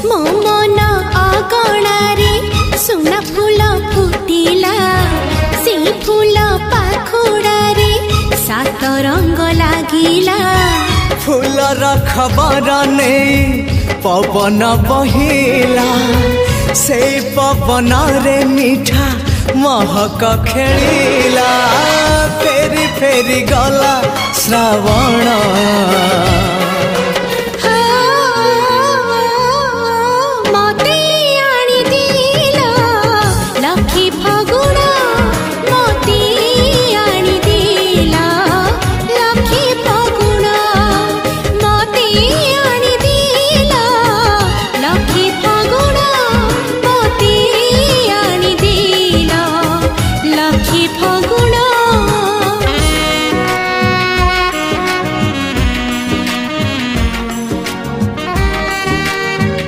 मो मन अगणारे सुना फूल फुटिला से फूल पाखुड़ारे सात रंग लागिला फूलर खबर नहीं पवन बहिला से पवन रे मीठा महक खेलिला फेरी फेरी गला श्रावण